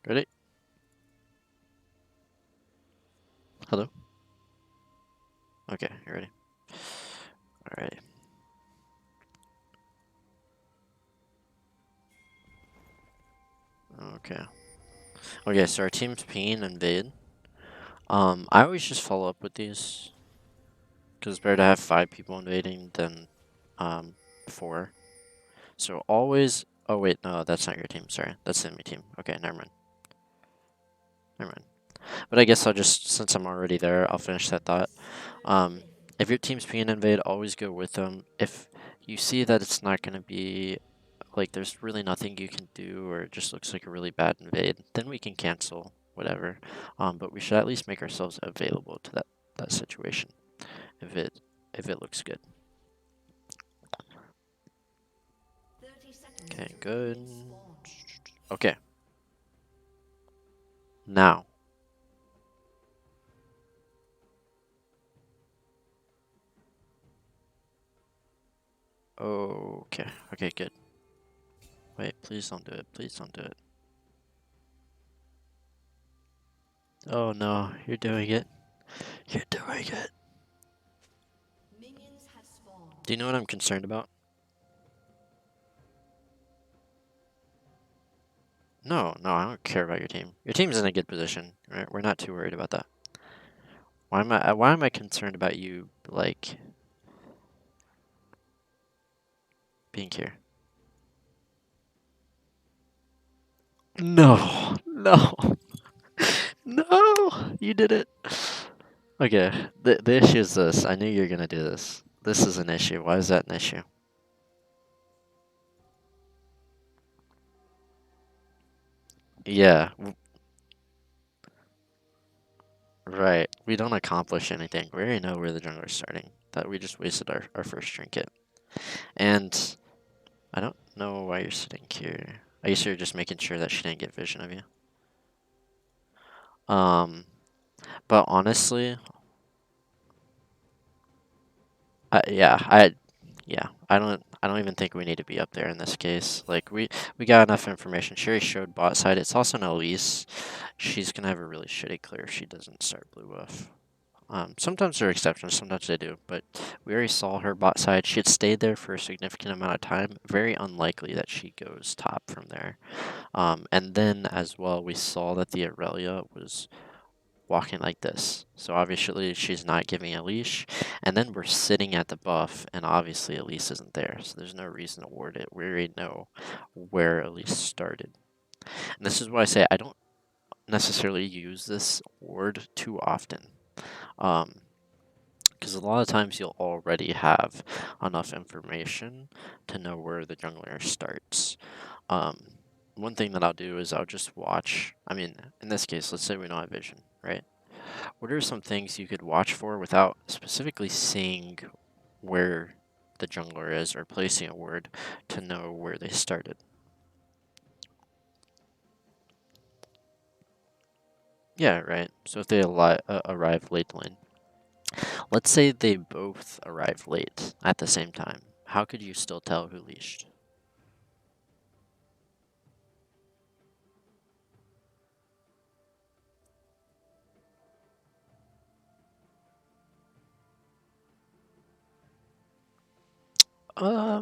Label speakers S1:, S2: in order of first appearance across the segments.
S1: Ready? Hello? Okay, you ready? Alrighty. Okay. Okay, so our team's pinging invade. I always just follow up with these. Because it's better to have 5 people invading than 4. So always... Oh wait, no, that's not your team, sorry. That's the enemy team. Okay, never mind. Never mind. But I guess I'll just, since I'm already there, I'll finish that thought. If your team's pinging invade, always go with them. If you see that it's not going to be... Like, there's really nothing you can do, or it just looks like a really bad invade, then we can cancel, whatever. But we should at least make ourselves available to that situation, if it looks good. Okay, good. Okay. Now. Okay. Okay, good. Wait, please don't do it. Please don't do it. Oh no, you're doing it. You're doing it. Do you know what I'm concerned about? No, no, I don't care about your team. Your team's in a good position, right? We're not too worried about that. Why am I concerned about you, like, being here? No, no, no, you did it. Okay, the issue is this. I knew you were gonna do this. This is an issue. Why is that an issue? Yeah, right. We don't accomplish anything. We already know where the jungler's starting. That we just wasted our first trinket. And I don't know why you're sitting here. I guess you're just making sure that she didn't get vision of you. But honestly, yeah, I don't even think we need to be up there in this case. Like we got enough information. Sherry showed bot side. It's also an Elise. She's gonna have a really shitty clear if she doesn't start blue buff. Sometimes there are exceptions, sometimes they do, but we already saw her bot side. She had stayed there for a significant amount of time. Very unlikely that she goes top from there. And then as well, we saw that the Aurelia was walking like this. So obviously she's not giving a leash. And then we're sitting at the buff, and obviously Elise isn't there. So there's no reason to ward it. We already know where Elise started. And this is why I say I don't necessarily use this ward too often. Because a lot of times you'll already have enough information to know where the jungler starts. One thing that I'll do is I'll just watch. I mean, in this case, let's say we don't have vision, right? What are some things you could watch for without specifically seeing where the jungler is or placing a word to know where they started? Yeah, right. So if they arrive late lane, let's say they both arrive late at the same time. How could you still tell who leashed? I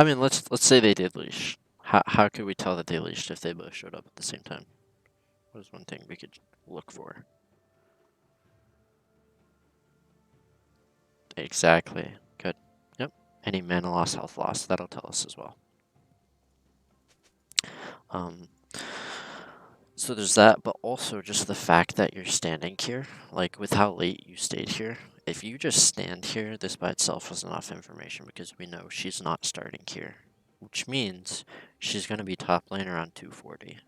S1: mean, let's say they did leash. How could we tell that they leashed if they both showed up at the same time? What is one thing we could look for? Exactly. Good. Yep. Any mana loss, health loss, that'll tell us as well. Um, so there's that, but also just the fact that you're standing here, like with how late you stayed here. If you just stand here, this by itself is enough information because we know she's not starting here, which means she's going to be top lane around 240.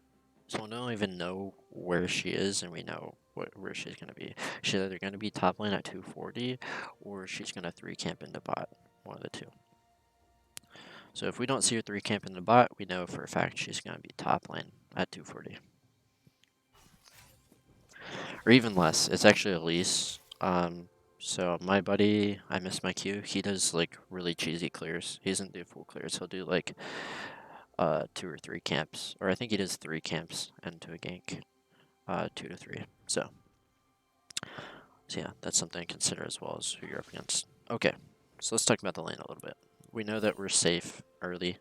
S1: So we don't even know where she is, and we know where she's going to be. She's either going to be top lane at 240, or she's going to 3-camp into bot, one of the two. So if we don't see her 3-camp in the bot, we know for a fact she's going to be top lane at 240. Or even less. It's actually Elise. So my buddy, I missed my Q, he does like really cheesy clears. He doesn't do full clears. He'll do like 2 or 3 camps, or I think he does 3 camps into a gank, 2 to 3. So yeah, that's something to consider as well as who you're up against. Okay, so let's talk about the lane a little bit. We know that we're safe early,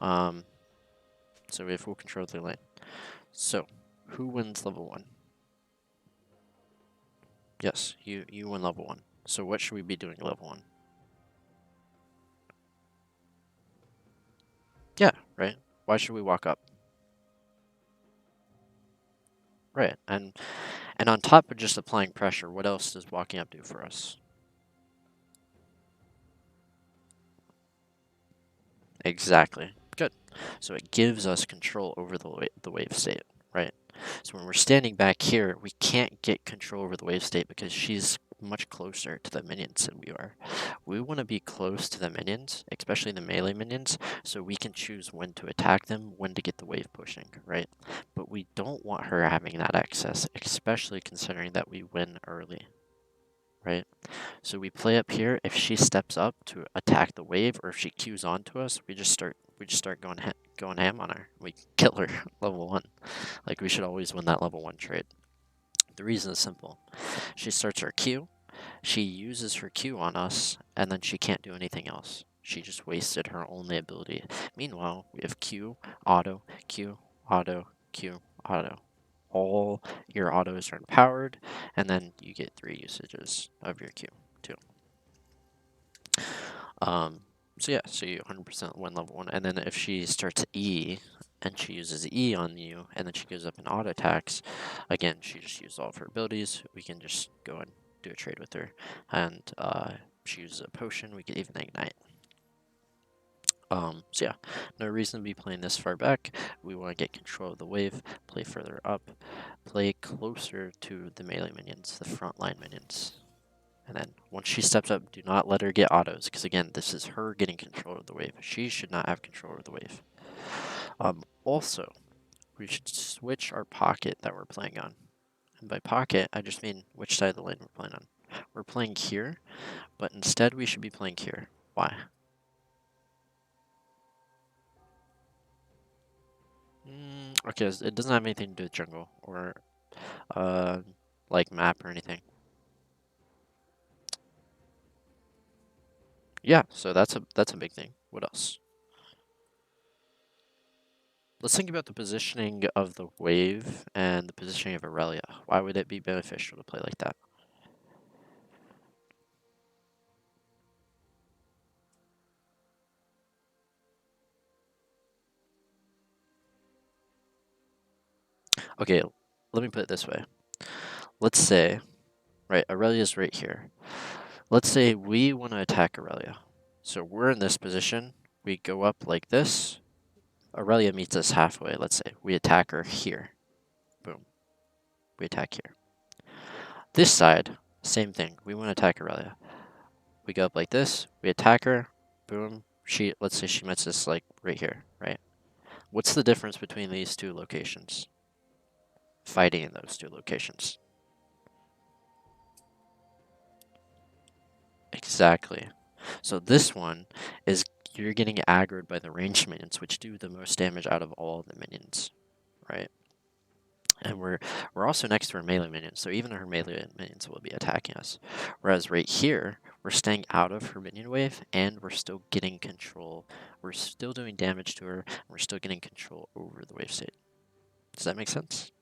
S1: so we have full control of the lane. So, who wins level 1? Yes, you win level 1. So what should we be doing level 1? Yeah, right? Why should we walk up? Right, and on top of just applying pressure, what else does walking up do for us? Exactly. Good. So it gives us control over the wave state, right? So when we're standing back here, we can't get control over the wave state because she's much closer to the minions than we are. We want to be close to the minions, especially the melee minions, so we can choose when to attack them, when to get the wave pushing, right? But we don't want her having that access, especially considering that we win early, right? So we play up here. If she steps up to attack the wave, or if she queues onto us, we just start going ham on her. We kill her level 1. Like, we should always win that level 1 trade. The reason is simple. She starts her Q, she uses her Q on us, and then she can't do anything else. She just wasted her only ability. Meanwhile, we have Q, auto, Q, auto, Q, auto. All your autos are empowered, and then you get 3 usages of your Q too. So yeah, so you 100% win level 1, and then if she starts E, and she uses E on you, and then she goes up and auto attacks, again, she just used all of her abilities, we can just go and do a trade with her, and she uses a potion, we can even ignite. So yeah, no reason to be playing this far back. We want to get control of the wave, play further up, play closer to the melee minions, the frontline minions. And then once she steps up, do not let her get autos, because again, this is her getting control of the wave. She should not have control of the wave. Also, we should switch our pocket that we're playing on. And by pocket, I just mean which side of the lane we're playing on. We're playing here, but instead we should be playing here. Why? Okay, it doesn't have anything to do with jungle or like map or anything. Yeah, so that's a big thing. What else? Let's think about the positioning of the wave and the positioning of Aurelia. Why would it be beneficial to play like that? Okay, let me put it this way. Let's say, right, Aurelia's right here. Let's say we want to attack Aurelia. So we're in this position. We go up like this. Aurelia meets us halfway, let's say. We attack her here. Boom. We attack here. This side, same thing. We want to attack Aurelia. We go up like this. We attack her. Boom. Let's say she meets us like right here, right? What's the difference between these two locations? Fighting in those two locations. Exactly. So this one is you're getting aggroed by the ranged minions, which do the most damage out of all the minions, right? And we're also next to our melee minions, so even her melee minions will be attacking us. Whereas right here, we're staying out of her minion wave, and we're still getting control. We're still doing damage to her, and we're still getting control over the wave state. Does that make sense?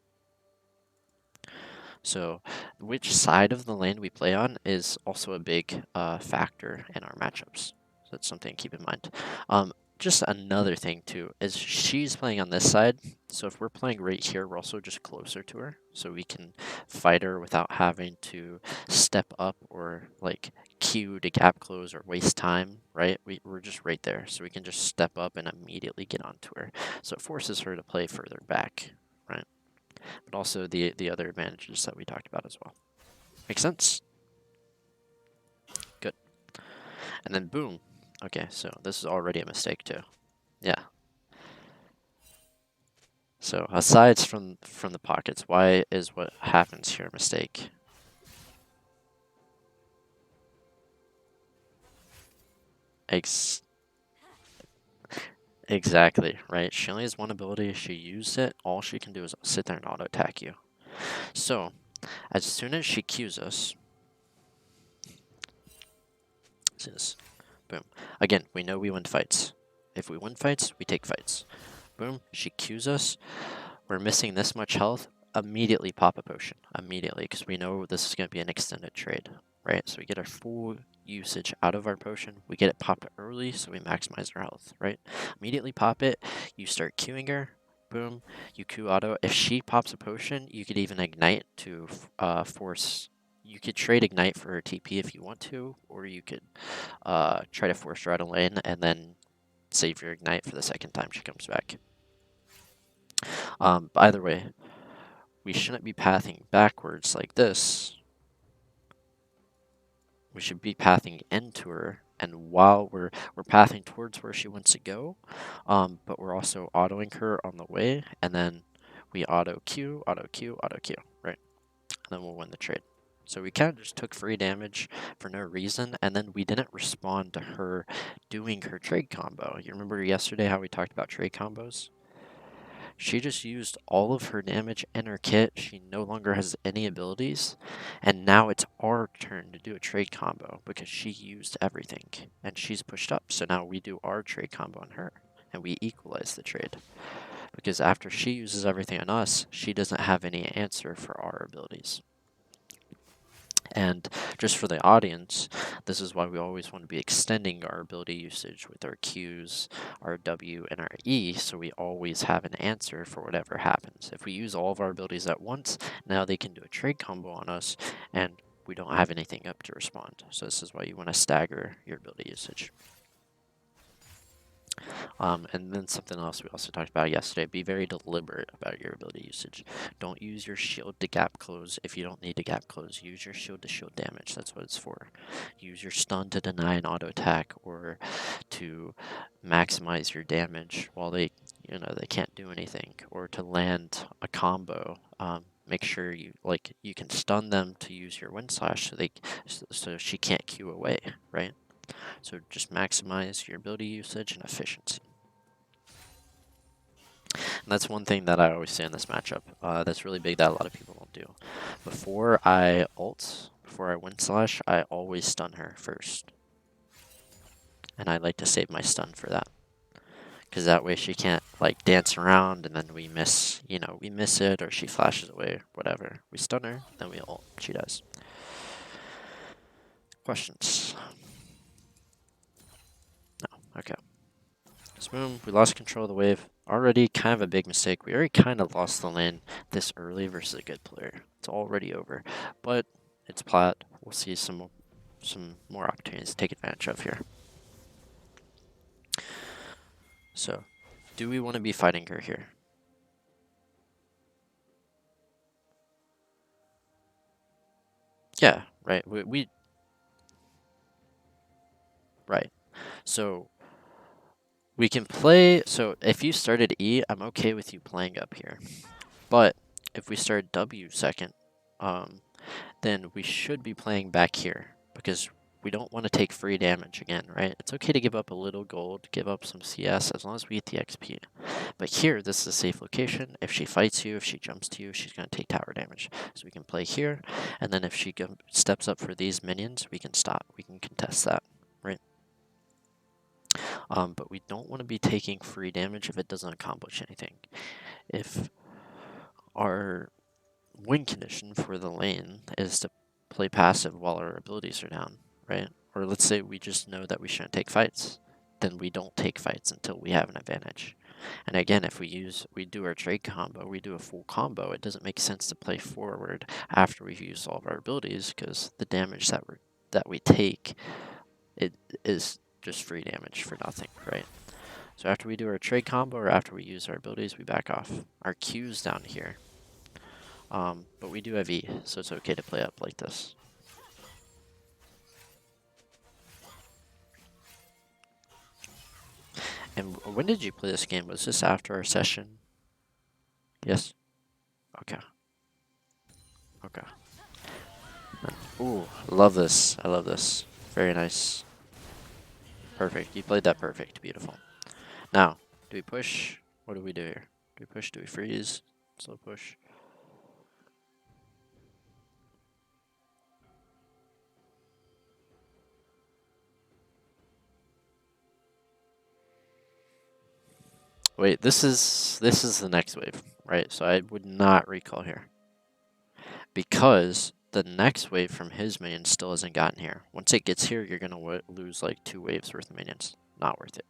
S1: So, which side of the lane we play on is also a big factor in our matchups. So that's something to keep in mind. Just another thing too is she's playing on this side. So if we're playing right here, we're also just closer to her, so we can fight her without having to step up or like queue to gap close or waste time. Right? We're just right there, so we can just step up and immediately get onto her. So it forces her to play further back. Right? But also the other advantages that we talked about as well. Make sense? Good. And then boom. Okay, so this is already a mistake too. Yeah. So aside from the pockets, why is what happens here a mistake? Ex Exactly, right? She only has one ability. She used it. All she can do is sit there and auto attack you. So, as soon as she Qs us, see this, boom. Again, we know we win fights. If we win fights, we take fights. Boom, she Qs us. We're missing this much health. Immediately pop a potion. Immediately, because we know this is going to be an extended trade, right? So we get our full usage out of our potion. We get it popped early, so we maximize our health, right? Immediately pop it. You start queuing her. Boom. You Q auto. If she pops a potion, you could even ignite to force. You could trade ignite for her TP if you want to, or you could try to force her out of lane and then save your ignite for the second time she comes back. Either way, we shouldn't be pathing backwards like this. We should be pathing into her, and while we're pathing towards where she wants to go, but we're also autoing her on the way, and then we auto Q, auto Q, auto Q, right? And then we'll win the trade. So we kind of just took free damage for no reason, and then we didn't respond to her doing her trade combo. You remember yesterday how we talked about trade combos? She just used all of her damage in her kit. She no longer has any abilities. And now it's our turn to do a trade combo because she used everything. And she's pushed up. So now we do our trade combo on her. And we equalize the trade. Because after she uses everything on us, she doesn't have any answer for our abilities. And just for the audience, this is why we always want to be extending our ability usage with our Qs, our W, and our E, so we always have an answer for whatever happens. If we use all of our abilities at once, now they can do a trade combo on us, and we don't have anything up to respond. So this is why you want to stagger your ability usage. And then something else we also talked about yesterday, be very deliberate about your ability usage. Don't use your shield to gap close if you don't need to gap close. Use your shield to shield damage. That's what it's for. Use your stun to deny an auto attack or to maximize your damage while they can't do anything, or to land a combo. Make sure you can stun them to use your wind slash so she can't Q away, right? So just maximize your ability usage and efficiency. And that's one thing that I always say in this matchup. That's really big that a lot of people won't do. Before I wind slash, I always stun her first. And I like to save my stun for that. Because that way she can't dance around and then we miss it, or she flashes away, whatever. We stun her, then we ult. She dies. Questions? No. Okay. Boom, we lost control of the wave. Already kind of a big mistake. We already kind of lost the lane this early versus a good player. It's already over. But it's Plat. We'll see some more opportunities to take advantage of here. So, do we want to be fighting her here? Yeah, right. Right. So, we can play. So, if you started E, I'm okay with you playing up here. But if we start W second, then we should be playing back here because we don't want to take free damage again, right? It's okay to give up a little gold, give up some CS as long as we get the XP. But here, this is a safe location. If she fights you, if she jumps to you, she's going to take tower damage. So we can play here, and then if she steps up for these minions, we can stop. We can contest that, right? But we don't want to be taking free damage if it doesn't accomplish anything. If our win condition for the lane is to play passive while our abilities are down, right? Or let's say we just know that we shouldn't take fights, then we don't take fights until we have an advantage. And again, if we do our trade combo, we do a full combo, it doesn't make sense to play forward after we've used all of our abilities, because the damage that we take, it is just free damage for nothing, right? So after we do our trade combo or after we use our abilities, we back off. Our Q's down here. But we do have E, so it's okay to play up like this. And when did you play this game? Was this after our session? Yes? Okay. Okay. Ooh, love this. I love this. Very nice. Perfect. You played that perfect. Beautiful. Now, Do we push? What do we do here? Do we push? Do we freeze? Slow push. Wait, this is the next wave, right? So I would not recall here. Because the next wave from his minions still hasn't gotten here. Once it gets here, you're going to lose like 2 waves worth of minions. Not worth it.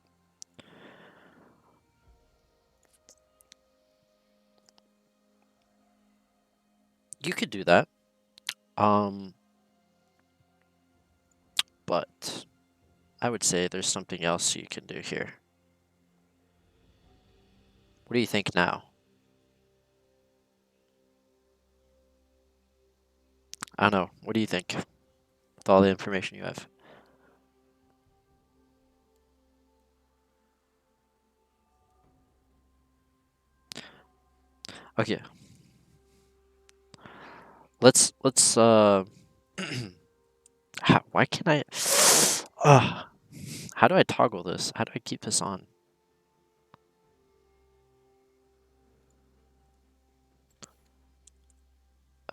S1: You could do that. But I would say there's something else you can do here. What do you think now? I don't know. What do you think with all the information you have? Okay. Let's why can't I how do I toggle this? How do I keep this on?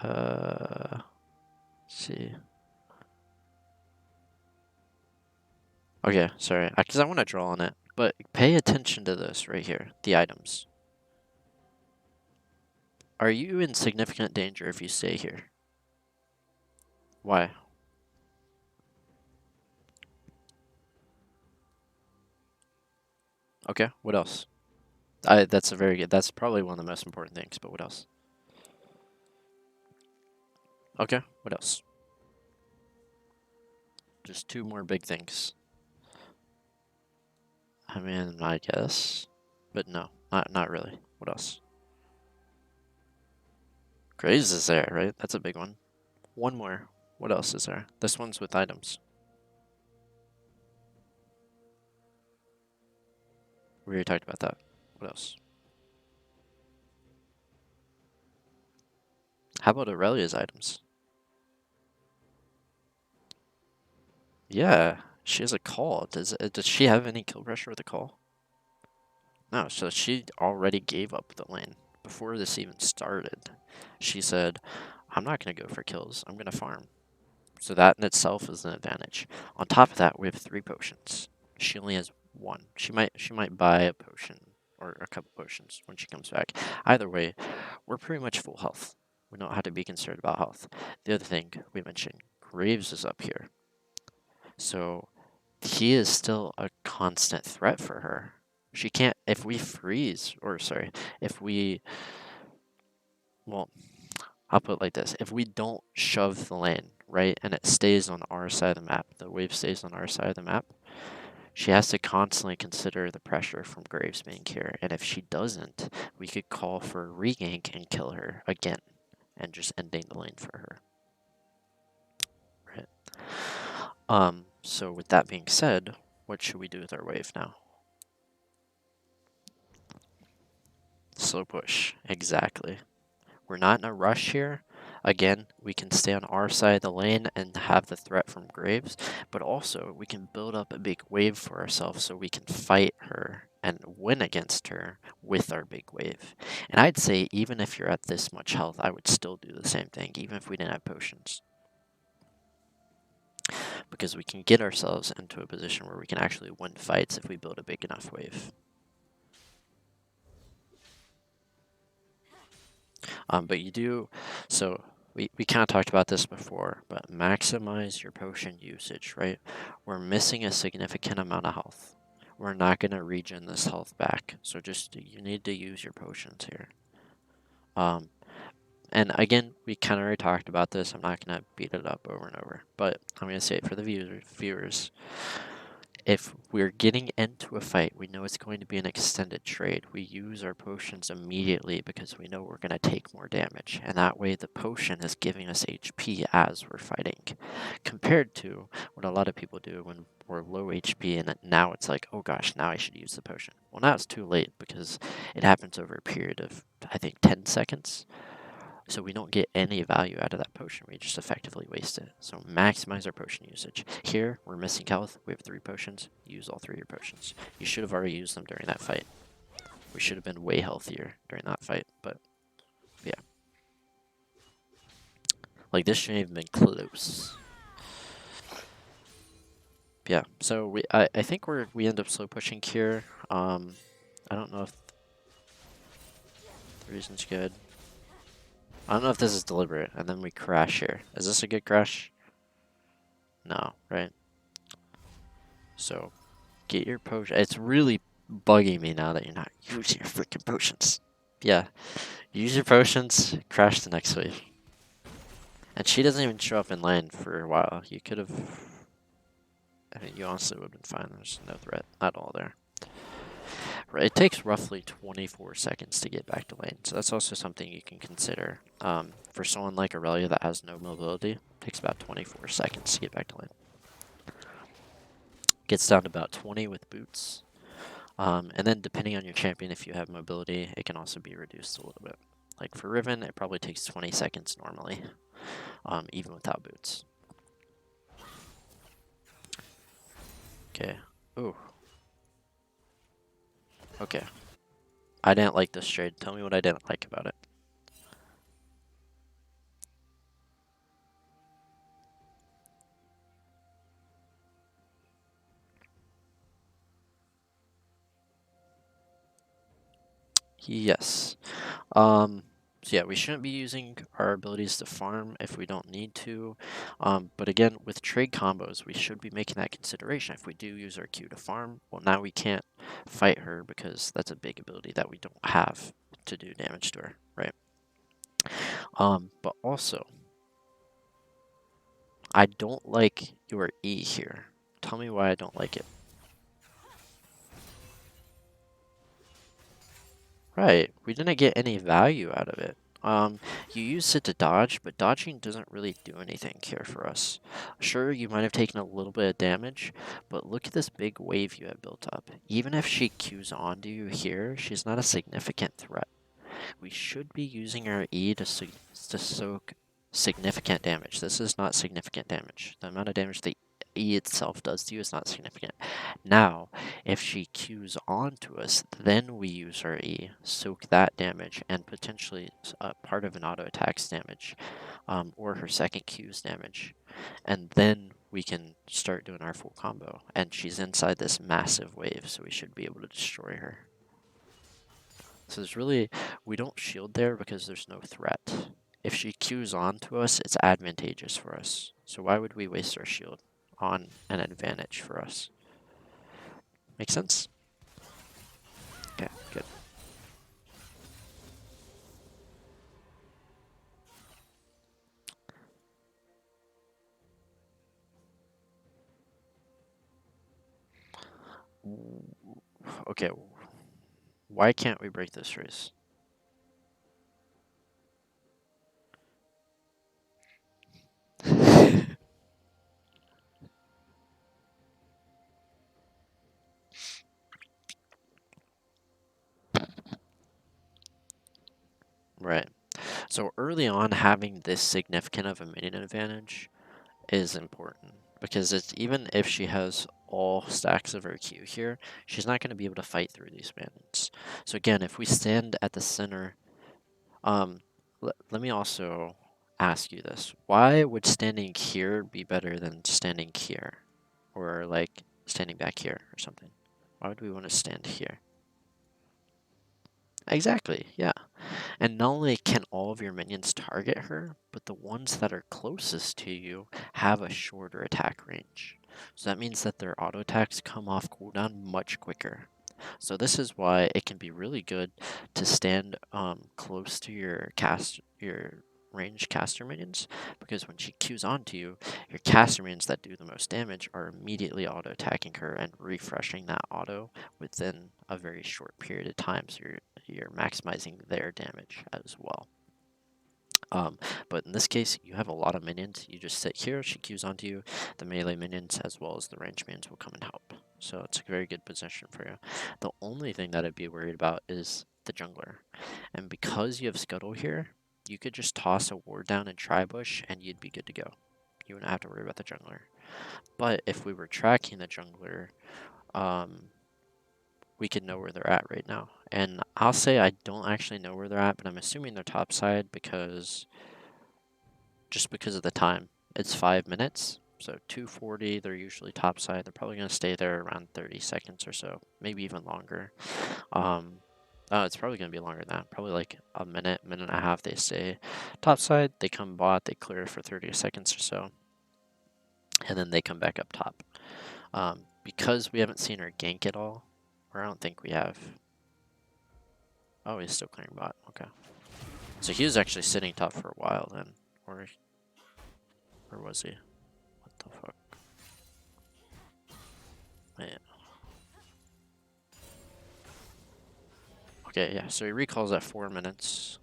S1: Let's see. Okay, sorry. Because I want to draw on it. But pay attention to this right here. The items. Are you in significant danger if you stay here? Why? Okay, what else? That's a very good. That's probably one of the most important things, but what else? Okay, what else? Just 2 more big things. I mean, I guess. But no, not really. What else? Graves is there, right? That's a big one. One more. What else is there? This one's with items. We already talked about that. What else? How about Aurelia's items? Yeah, she has a call. Does she have any kill pressure with a call? No, so she already gave up the lane before this even started. She said, I'm not going to go for kills. I'm going to farm. So that in itself is an advantage. On top of that, we have 3 potions. She only has 1. She might buy a potion or a couple potions when she comes back. Either way, we're pretty much full health. We don't have to be concerned about health. The other thing we mentioned, Graves is up here. So he is still a constant threat for her. She can't, if we freeze, or sorry, if we, well, I'll put it like this. If we don't shove the lane, right, and it stays on our side of the map, the wave stays on our side of the map, she has to constantly consider the pressure from Graves being here. And if she doesn't, we could call for a regank and kill her again and just ending the lane for her. Right. So with that being said, what should we do with our wave now? Slow push. Exactly. We're not in a rush here. Again, we can stay on our side of the lane and have the threat from Graves, but also we can build up a big wave for ourselves so we can fight her and win against her with our big wave. And I'd say even if you're at this much health, I would still do the same thing, even if we didn't have potions. Because we can get ourselves into a position where we can actually win fights if we build a big enough wave. But you do, so we kind of talked about this before, but maximize your potion usage, right? We're missing a significant amount of health. We're not going to regen this health back, so just you need to use your potions here. And again, we kind of already talked about this. I'm not going to beat it up over and over, but I'm going to say it for the viewers. If we're getting into a fight, we know it's going to be an extended trade. We use our potions immediately because we know we're going to take more damage. And that way the potion is giving us HP as we're fighting. Compared to what a lot of people do when we're low HP and now it's like, oh gosh, now I should use the potion. Well, now it's too late because it happens over a period of, I think, 10 seconds. So we don't get any value out of that potion. We just effectively waste it. So maximize our potion usage. Here, we're missing health. We have 3 potions. Use all 3 of your potions. You should have already used them during that fight. We should have been way healthier during that fight, but yeah. Like, this shouldn't even been close. Yeah, so I think we end up slow pushing here. I don't know if the reason's good. I don't know if this is deliberate, and then we crash here. Is this a good crash? No, right? So, get your potion. It's really bugging me now that you're not using your freaking potions. Yeah, use your potions, crash the next wave. And she doesn't even show up in lane for a while. You could have... I mean, you honestly would have been fine. There's no threat at all there. Right, it takes roughly 24 seconds to get back to lane, so that's also something you can consider. For someone like Aurelia that has no mobility, it takes about 24 seconds to get back to lane. Gets down to about 20 with boots. And then depending on your champion, if you have mobility, it can also be reduced a little bit. Like for Riven, it probably takes 20 seconds normally, even without boots. Okay. Ooh. Okay. I didn't like this trade. Tell me what I didn't like about it. Yes. So yeah, we shouldn't be using our abilities to farm if we don't need to. But again, with trade combos, we should be making that consideration. If we do use our Q to farm, well, now we can't fight her because that's a big ability that we don't have to do damage to her, right? But also, I don't like your E here. Tell me why I don't like it. Right, we didn't get any value out of it. You use it to dodge, but dodging doesn't really do anything here for us. Sure, you might have taken a little bit of damage, but look at this big wave you have built up. Even if she Qs onto you here, she's not a significant threat. We should be using our E to soak significant damage. This is not significant damage. The amount of damage the E itself does to you is not significant. Now, if she Qs onto us, then we use our E, soak that damage, and potentially part of an auto attack's damage, or her second Q's damage. And then we can start doing our full combo. And she's inside this massive wave, so we should be able to destroy her. So there's really, we don't shield there because there's no threat. If she Qs onto us, it's advantageous for us. So why would we waste our shield on an advantage for us? Make sense? Okay, good. Okay, why can't we break this race? Right. So early on, having this significant of a minion advantage is important because it's even if she has all stacks of her Q here, she's not going to be able to fight through these minions. So again, if we stand at the center, let me also ask you this: why would standing here be better than standing here, or like standing back here or something? Why would we want to stand here? Exactly, yeah. And not only can all of your minions target her, but the ones that are closest to you have a shorter attack range. So that means that their auto attacks come off cooldown much quicker. So this is why it can be really good to stand close to your ranged caster minions, because when she Qs onto you, your caster minions that do the most damage are immediately auto attacking her and refreshing that auto within a very short period of time. So you're maximizing their damage as well. But in this case, you have a lot of minions. You just sit here, she Qs onto you. The melee minions as well as the range minions will come and help. So it's a very good position for you. The only thing that I'd be worried about is the jungler. And because you have Scuttle here, you could just toss a ward down and Tribush and you'd be good to go. You wouldn't have to worry about the jungler. But if we were tracking the jungler, we could know where they're at right now. And I'll say I don't actually know where they're at, but I'm assuming they're top side just because of the time. It's 5 minutes, so 2:40. They're usually top side. They're probably gonna stay there around 30 seconds or so, maybe even longer. Oh, it's probably gonna be longer than that. Probably like a minute, minute and a half. They stay top side. They come bot. They clear for 30 seconds or so, and then they come back up top. Because we haven't seen her gank at all, or I don't think we have. Oh, he's still clearing bot. Okay. So he was actually sitting top for a while then, or was he? What the fuck? Wait. Okay, yeah. So he recalls at 4 minutes.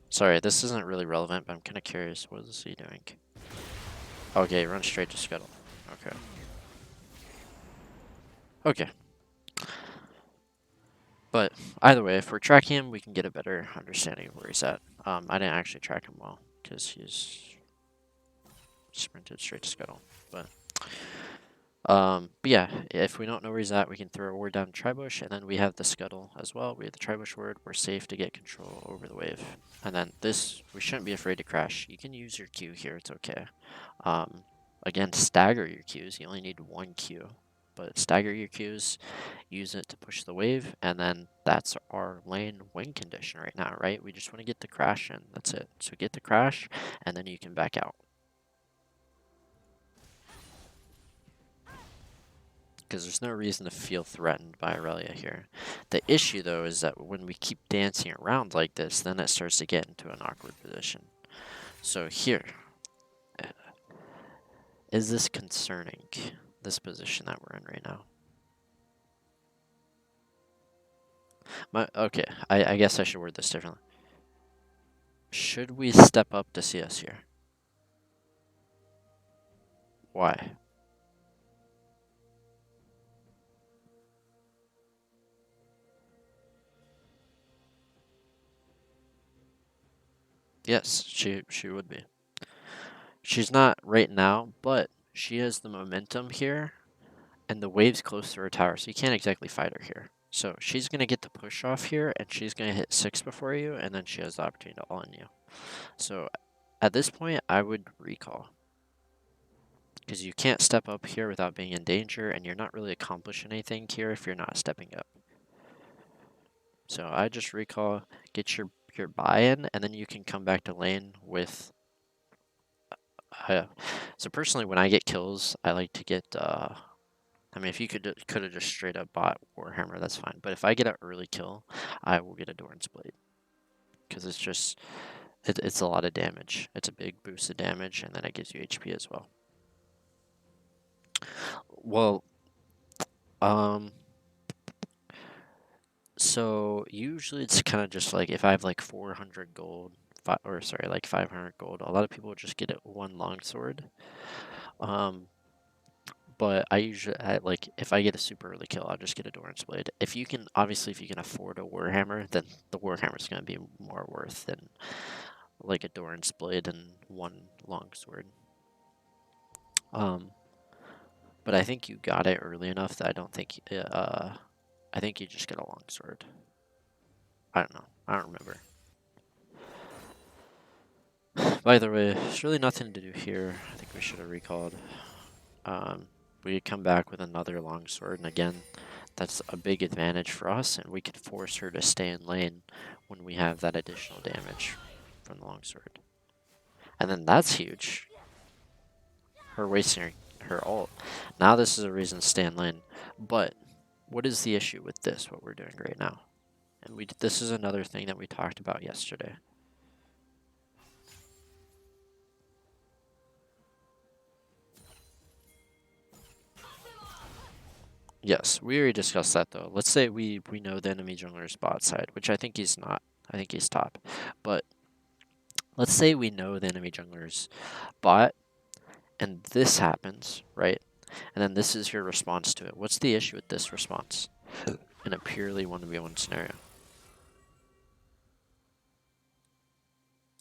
S1: Sorry, this isn't really relevant, but I'm kind of curious. What is he doing? Okay, run straight to scuttle. Okay. Okay. But either way, if we're tracking him, we can get a better understanding of where he's at. I didn't actually track him well because he's sprinted straight to scuttle. But yeah, if we don't know where he's at, we can throw a ward down Tribush, and then we have the scuttle as well. We have the Tribush ward. We're safe to get control over the wave. And then this, we shouldn't be afraid to crash. You can use your Q here. It's okay. Again, stagger your Qs. You only need 1 Q. But stagger your Qs, use it to push the wave, and then that's our lane win condition right now, right? We just want to get the crash in. That's it. So get the crash, and then you can back out. Because there's no reason to feel threatened by Aurelia here. The issue, though, is that when we keep dancing around like this, then it starts to get into an awkward position. So here, is this concerning, this position that we're in right now? Okay, I guess I should word this differently. Should we step up to CS here? Why? Yes, she would be. She's not right now, but she has the momentum here, and the wave's close to her tower, so you can't exactly fight her here. So she's going to get the push off here, and she's going to hit 6 before you, and then she has the opportunity to all in you. So at this point, I would recall. Because you can't step up here without being in danger, and you're not really accomplishing anything here if you're not stepping up. So I just recall, get your buy-in, and then you can come back to lane with... so personally, when I get kills, I like to get... I mean, if you could have just straight up bought Warhammer, that's fine. But if I get an early kill, I will get a Doran's Blade. Because it's just... it's a lot of damage. It's a big boost of damage, and then it gives you HP as well. Well, so usually it's kind of just like if I have like 400 gold, like 500 gold, a lot of people just get it one longsword. But I usually, like, if I get a super early kill, I'll just get a Doran's Blade. If you can afford a Warhammer, then the Warhammer is going to be more worth than like a Doran's Blade and one longsword. But I think you got it early enough that I don't think, I think you just get a longsword. I don't know. I don't remember. By the way, there's really nothing to do here. I think we should have recalled. We come back with another longsword, and again, that's a big advantage for us, and we could force her to stay in lane when we have that additional damage from the longsword. And then that's huge. Her wasting her ult. Now this is a reason to stay in lane. But what is the issue with this, what we're doing right now? And this is another thing that we talked about yesterday. Yes, we already discussed that though. Let's say we know the enemy jungler's bot side, which I think he's not. I think he's top. But let's say we know the enemy jungler's bot, and this happens, right? And then this is your response to it. What's the issue with this response in a purely 1v1 scenario?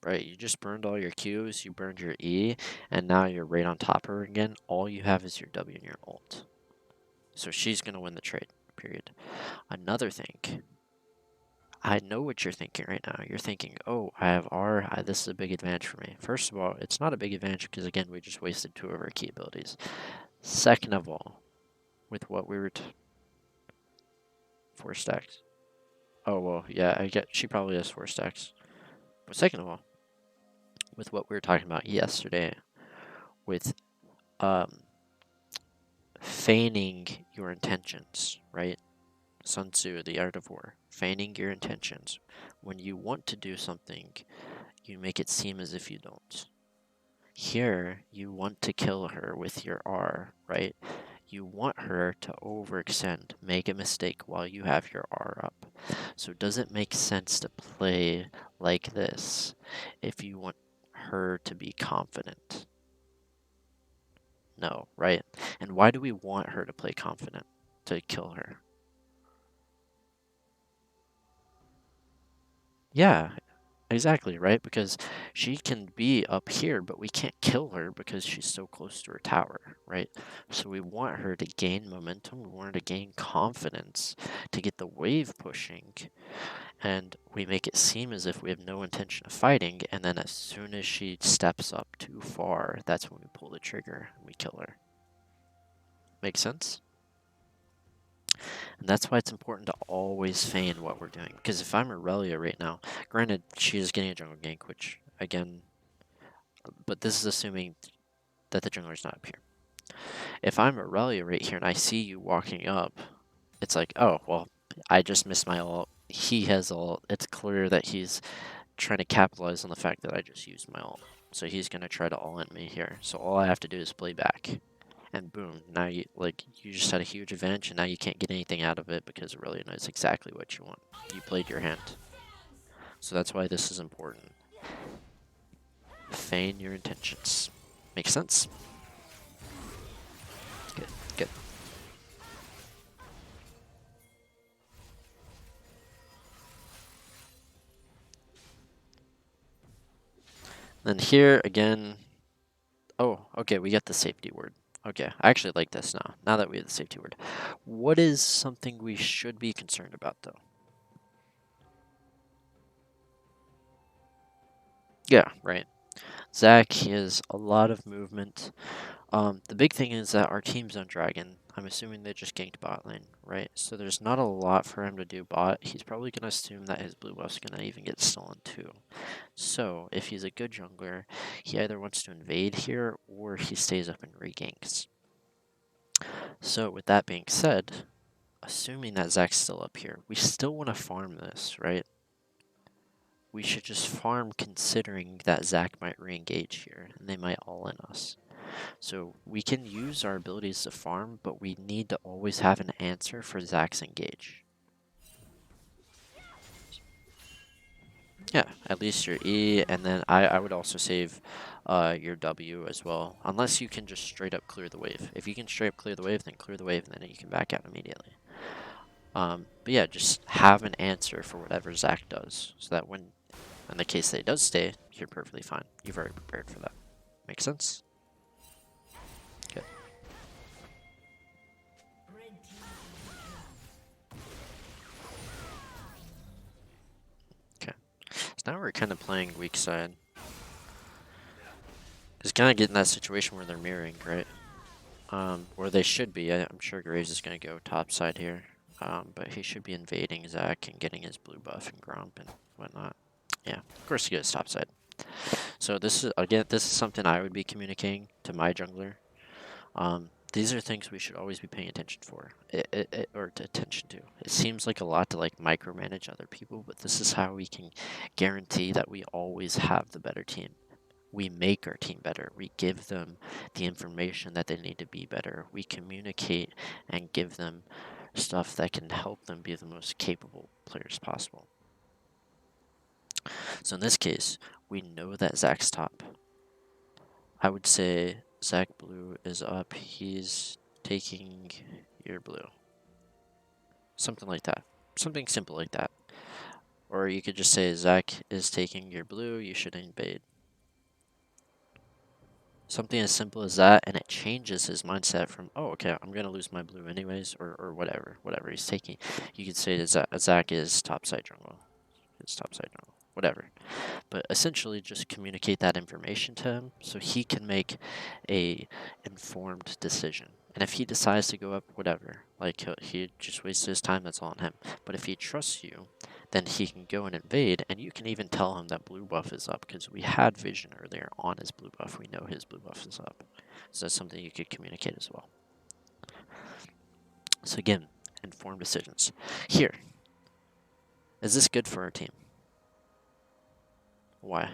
S1: Right, you just burned all your Qs, you burned your E, and now you're right on top of her again. All you have is your W and your ult. So she's going to win the trade, period. Another thing, I know what you're thinking right now. You're thinking, oh, I have R. This is a big advantage for me. First of all, it's not a big advantage because, again, we just wasted 2 of our key abilities. Second of all, with what we were 4 stacks. Oh, well, yeah, I get she probably has 4 stacks. But second of all, with what we were talking about yesterday, with um, feigning your intentions, right? Sun Tzu, the art of war, feigning your intentions. When you want to do something, you make it seem as if you don't. Here, you want to kill her with your R, right? You want her to overextend, make a mistake while you have your R up. So does it make sense to play like this if you want her to be confident? No, right? And why do we want her to play confident? To kill her? Yeah, exactly, right? Because she can be up here, but we can't kill her because she's so close to her tower, right? So we want her to gain momentum, we want her to gain confidence to get the wave pushing, and we make it seem as if we have no intention of fighting, and then as soon as she steps up too far, that's when we pull the trigger and we kill her. Make sense? And that's why it's important to always feign what we're doing. Because if I'm Aurelia right now, granted, she is getting a jungle gank, which, again, but this is assuming that the jungler's not up here. If I'm Aurelia right here and I see you walking up, it's like, oh, well, I just missed my ult. He has ult. It's clear that he's trying to capitalize on the fact that I just used my ult. So he's going to try to ult me here. So all I have to do is play back. And boom, now you just had a huge advantage, and now you can't get anything out of it because Aurelia knows exactly what you want. You played your hand. So that's why this is important. Feign your intentions. Make sense? Good, good. Then here again. Oh, okay, we got the safety word. Okay, I actually like this now. Now that we have the safety word. What is something we should be concerned about, though? Yeah, right. Zach, he has a lot of movement. The big thing is that our team's on Dragon. I'm assuming they just ganked bot lane, right? So there's not a lot for him to do bot. He's probably going to assume that his blue buff's going to even get stolen too. So if he's a good jungler, he either wants to invade here or he stays up and reganks. So with that being said, assuming that Zach's still up here, we still want to farm this, right? We should just farm considering that Zach might re-engage here and they might all in us. So we can use our abilities to farm, but we need to always have an answer for Zach's engage. Yeah, at least your E, and then I would also save your W as well, unless you can just straight up clear the wave. If you can straight up clear the wave, then clear the wave, and then you can back out immediately. But yeah, just have an answer for whatever Zach does, so that when, in the case that he does stay, you're perfectly fine. You've already prepared for that. Make sense? Good. Okay. So now we're kind of playing weak side. It's kind of getting that situation where they're mirroring, right? Or they should be. I'm sure Graves is going to go top side here. But he should be invading Zach and getting his blue buff and Gromp and whatnot. Yeah, of course he goes top side. So this is, again, this is something I would be communicating to my jungler. These are things we should always be paying attention for, or attention to. It seems like a lot to like micromanage other people, but this is how we can guarantee that we always have the better team. We make our team better. We give them the information that they need to be better. We communicate and give them stuff that can help them be the most capable players possible. So in this case, we know that Zach's top. I would say Zach blue is up. He's taking your blue. Something like that. Something simple like that. Or you could just say Zach is taking your blue, you should invade. Something as simple as that, and it changes his mindset from, oh, okay, I'm going to lose my blue anyways, or whatever he's taking. You could say that Zach is topside jungle. his topside, whatever. But essentially just communicate that information to him so he can make a informed decision. And if he decides to go up, whatever, like he just wasted his time, that's all on him. But if he trusts you, then he can go and invade, and you can even tell him that blue buff is up because we had vision earlier on his blue buff. We know his blue buff is up. So that's something you could communicate as well. So again, informed decisions. Here, is this good for our team? Why?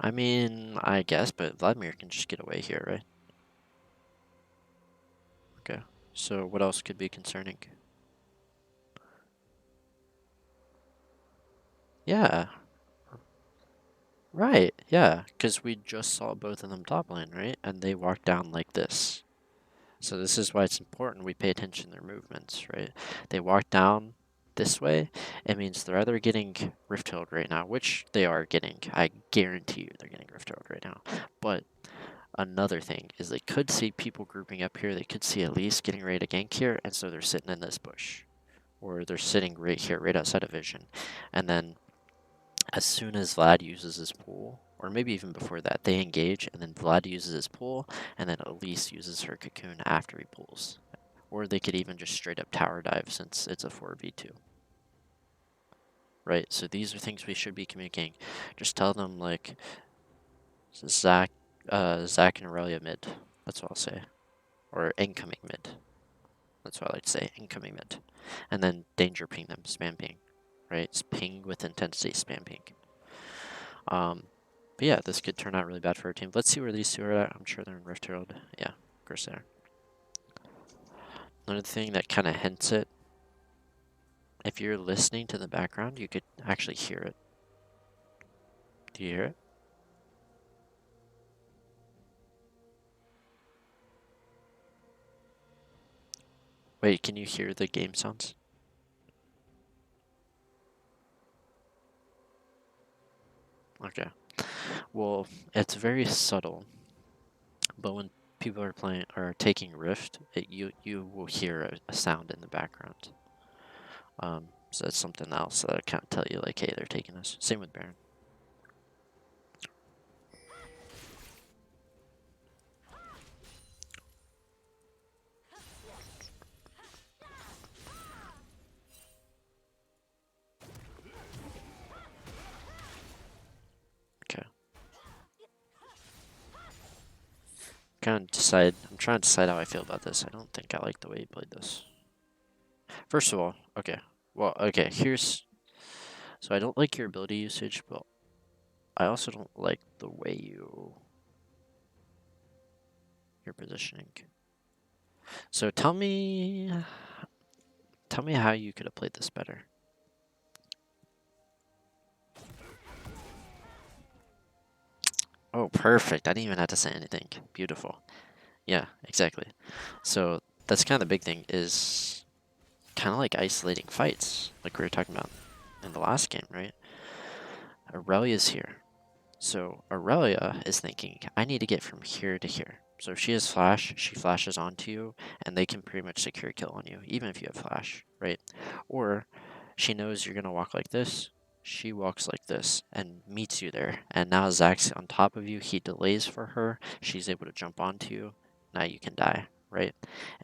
S1: I mean, I guess, but Vladimir can just get away here, right? Okay. So what else could be concerning? Yeah. Right. Yeah. Because we just saw both of them top lane, right? And they walked down like this. So this is why it's important we pay attention to their movements, right? They walk down this way. It means they're either getting Rift Herald right now, which they are getting. I guarantee you they're getting Rift Herald right now. But another thing is they could see people grouping up here. They could see Elise getting ready to gank here, and so they're sitting in this bush. Or they're sitting right here, right outside of vision. And then as soon as Vlad uses his pool, or maybe even before that, they engage, and then Vlad uses his pool, and then Elise uses her cocoon after he pulls. Or they could even just straight up tower dive since it's a 4v2. Right? So these are things we should be communicating. Just tell them, like, Zach and Aurelia mid. That's what I'll say. Or incoming mid. That's what I like to say, incoming mid. And then danger ping them, spam ping. Right? It's ping with intensity, spam ping. But yeah, this could turn out really bad for our team. Let's see where these two are at. I'm sure they're in Rift Herald. Yeah, of course they are. Another thing that kind of hints it, if you're listening to the background, you could actually hear it. Do you hear it? Wait, can you hear the game sounds? Okay. Well, it's very subtle, but when people are playing or taking Rift, you will hear a sound in the background. So that's something else that I can't tell you, like, hey, they're taking this. Same with Baron. Okay. I'm trying to decide how I feel about this. I don't think I like the way he played this. First of all, okay. Well, okay, so I don't like your ability usage, but I also don't like the way you're positioning. So tell me how you could have played this better. Oh, perfect. I didn't even have to say anything. Beautiful. Yeah, exactly. So that's kind of the big thing is kind of like isolating fights, like we were talking about in the last game, right? Aurelia's here. So Aurelia is thinking, I need to get from here to here. So if she has flash, she flashes onto you, and they can pretty much secure kill on you, even if you have flash, right? Or she knows you're gonna walk like this, she walks like this and meets you there. And now Zach's on top of you, he delays for her, she's able to jump onto you, now you can die, right?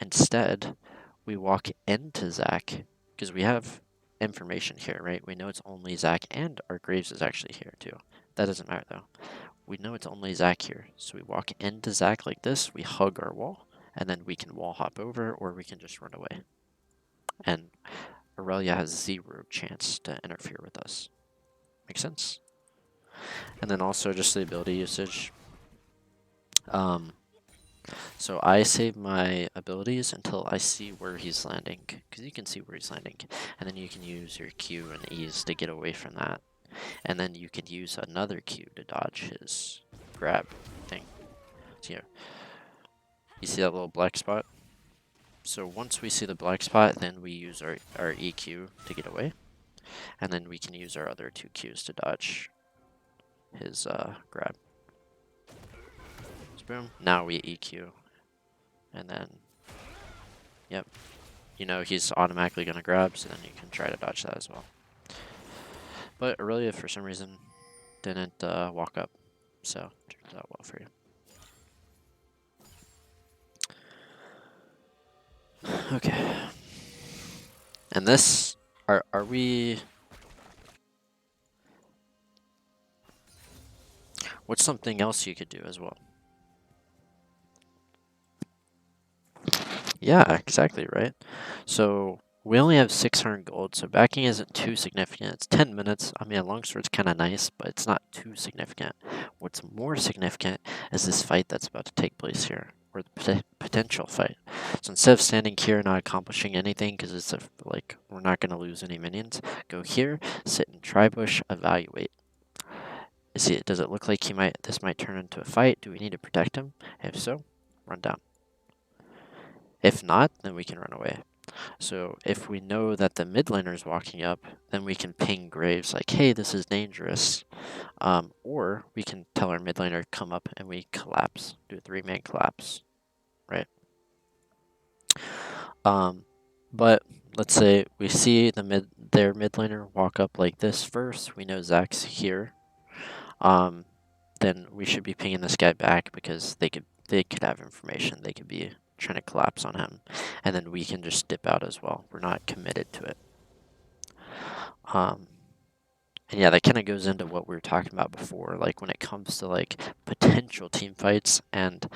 S1: Instead, we walk into Zach, because we have information here, right? We know it's only Zach, and our Graves is actually here too. That doesn't matter though. We know it's only Zach here. So we walk into Zach like this, we hug our wall, and then we can wall hop over or we can just run away. And Aurelia has 0 chance to interfere with us. Make sense? And then also just the ability usage. So I save my abilities until I see where he's landing, because you can see where he's landing. And then you can use your Q and E's to get away from that. And then you can use another Q to dodge his grab thing. So here, you see that little black spot? So once we see the black spot, then we use our EQ to get away. And then we can use our other 2 Qs to dodge his grab. So boom, now we EQ. And then, Yep. You know he's automatically going to grab, so then you can try to dodge that as well. But Aurelia, for some reason, didn't walk up, so it turned out well for you. Okay. And this, are we... What's something else you could do as well? Yeah, exactly, right? So we only have 600 gold, so backing isn't too significant. It's 10 minutes. I mean, a longsword's kind of nice, but it's not too significant. What's more significant is this fight that's about to take place here, or the potential fight. So instead of standing here not accomplishing anything, because it's like we're not going to lose any minions, go here, sit in tri-bush, evaluate. Does it look like this might turn into a fight? Do we need to protect him? If so, run down. If not, then we can run away. So if we know that the mid laner is walking up, then we can ping Graves like, hey, this is dangerous. Or we can tell our mid laner come up and we collapse, do a 3-man collapse, right? But let's say we see their mid laner walk up like this first. We know Zach's here. Then we should be pinging this guy back because they could have information. They could be trying to collapse on him, and then we can just dip out as well. We're not committed to it. And yeah, that kind of goes into what we were talking about before. Like when it comes to like potential team fights and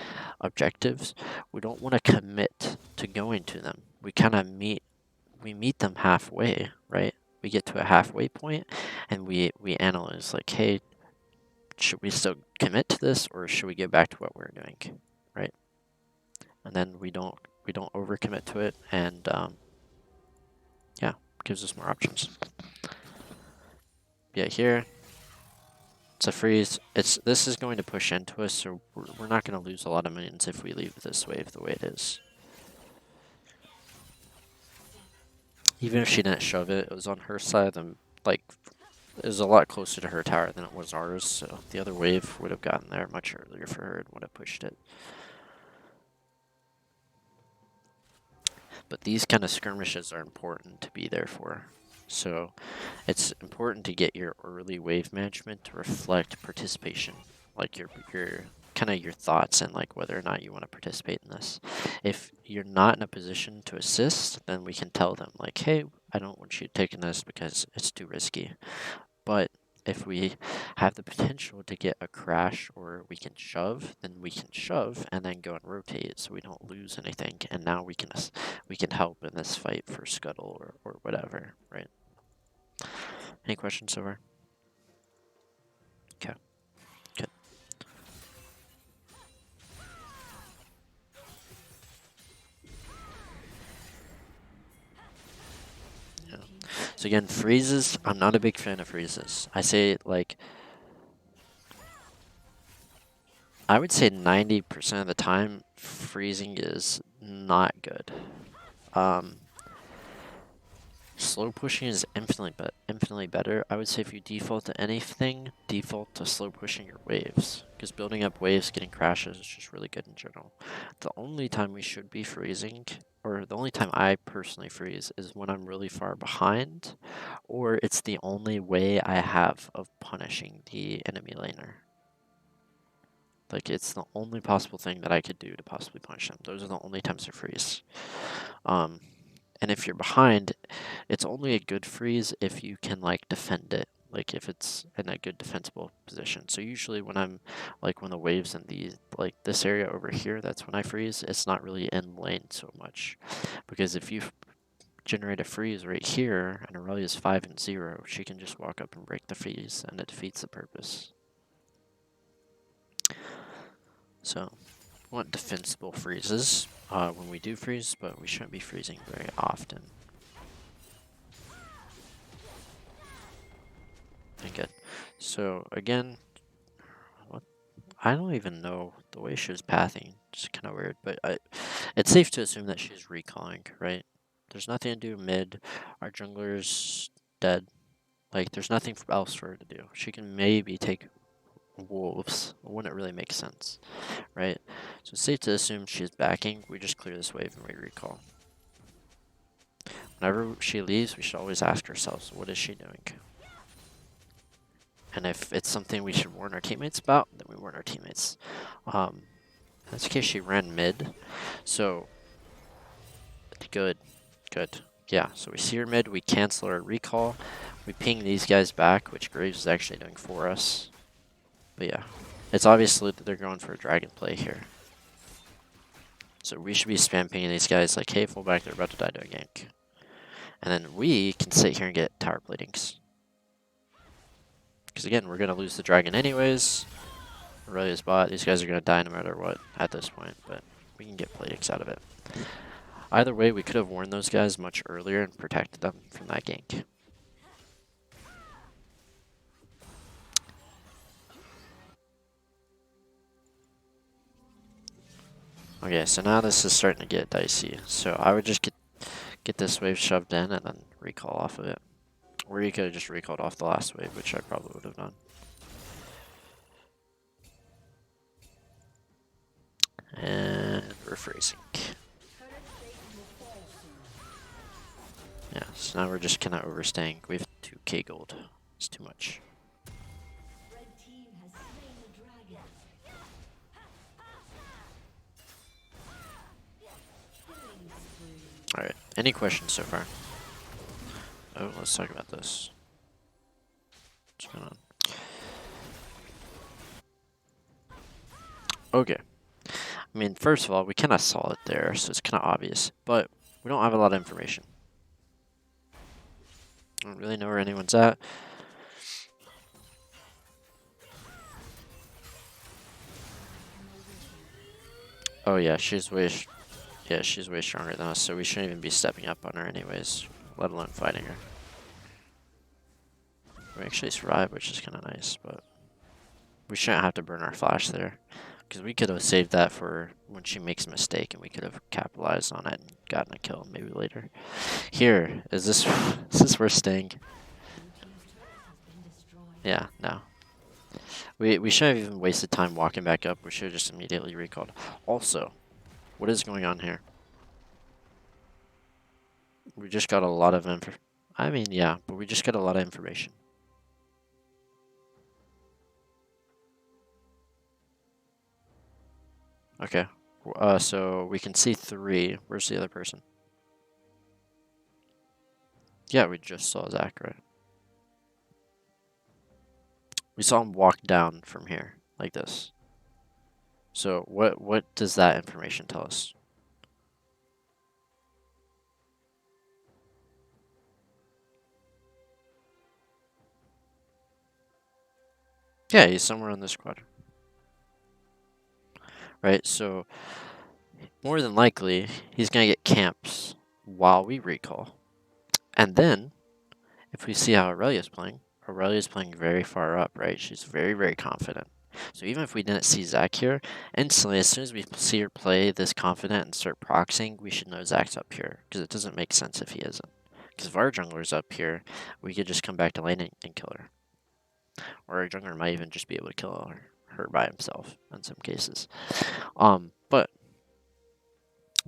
S1: objectives, we don't want to commit to going to them. We kind of meet them halfway, right? We get to a halfway point, and we analyze like, hey, should we still commit to this, or should we get back to what we're doing, right? And then we don't overcommit to it, and yeah, gives us more options. Yeah, here it's a freeze. This is going to push into us, so we're not going to lose a lot of minions if we leave this wave the way it is. Even if she didn't shove it, it was on her side, and like it was a lot closer to her tower than it was ours, so the other wave would have gotten there much earlier for her and would have pushed it. But these kind of skirmishes are important to be there for. So it's important to get your early wave management to reflect participation, like your kind of your thoughts and like whether or not you want to participate in this. If you're not in a position to assist, then we can tell them like, hey, I don't want you taking this because it's too risky. But if we have the potential to get a crash or we can shove, then we can shove and then go and rotate so we don't lose anything. And now we can help in this fight for scuttle or whatever, right? Any questions so far? Okay, good. Yeah. So again, freezes, I'm not a big fan of freezes. I would say 90% of the time, freezing is not good. Slow pushing is infinitely better. I would say if you default to anything, default to slow pushing your waves. Because building up waves, getting crashes is just really good in general. The only time we should be freezing, or the only time I personally freeze, is when I'm really far behind, or it's the only way I have of punishing the enemy laner. Like, it's the only possible thing that I could do to possibly punish them. Those are the only times I freeze. And if you're behind, it's only a good freeze if you can like defend it, like if it's in a good defensible position. So usually when I'm like when the waves in like this area over here, that's when I freeze. It's not really in lane so much, because if you generate a freeze right here and Aurelia is 5 and 0, she can just walk up and break the freeze, and it defeats the purpose. So we want defensible freezes when we do freeze, but we shouldn't be freezing very often. Okay, good. So again, I don't even know the way she was pathing. It's kind of weird, but it's safe to assume that she's recalling, right? There's nothing to do mid. Our jungler's dead. Like, there's nothing else for her to do. She can maybe take wolves. It wouldn't really make sense, right? So it's safe to assume she's backing. We just clear this wave and we recall. Whenever she leaves, we should always ask ourselves, what is she doing? And if it's something we should warn our teammates about, then we warn our teammates. In this case, she ran mid, so good. Yeah, so we see her mid, we cancel our recall, we ping these guys back, which Graves is actually doing for us. But yeah, it's obviously that they're going for a dragon play here. So we should be spam pinging these guys like, hey, fullback, they're about to die to a gank. And then we can sit here and get tower platings. Because again, we're going to lose the dragon anyways. Aurelia's bot, these guys are going to die no matter what at this point, but we can get platings out of it. Either way, we could have warned those guys much earlier and protected them from that gank. Okay, so now this is starting to get dicey. So I would just get this wave shoved in and then recall off of it. Or you could have just recalled off the last wave, which I probably would have done. And we're freezing. Yeah, so now we're just kind of overstaying. We have 2k gold. It's too much. Alright, any questions so far? Oh, let's talk about this. What's going on? Okay. I mean, first of all, we kind of saw it there, so it's kind of obvious. But we don't have a lot of information. I don't really know where anyone's at. Oh yeah, she's way stronger than us, so we shouldn't even be stepping up on her anyways, let alone fighting her. We actually survived, which is kind of nice, but we shouldn't have to burn our flash there. Because we could have saved that for when she makes a mistake, and we could have capitalized on it and gotten a kill maybe later. Here, is this is this worth staying? Yeah, no. We shouldn't have even wasted time walking back up. We should have just immediately recalled. Also, what is going on here? We just got a lot of info. I mean, yeah, but we just got a lot of information. Okay. So we can see 3. Where's the other person? Yeah, we just saw Zach, right? We saw him walk down from here, like this. So what does that information tell us? Yeah, he's somewhere on this squad. Right, so more than likely, he's going to get camps while we recall. And then, if we see how Aurelia's playing very far up, right? She's very, very confident. So even if we didn't see Zach here, instantly, as soon as we see her play this confident and start proxying, we should know Zach's up here. Because it doesn't make sense if he isn't. Because if our jungler's up here, we could just come back to lane and kill her. Or our jungler might even just be able to kill her by himself in some cases. But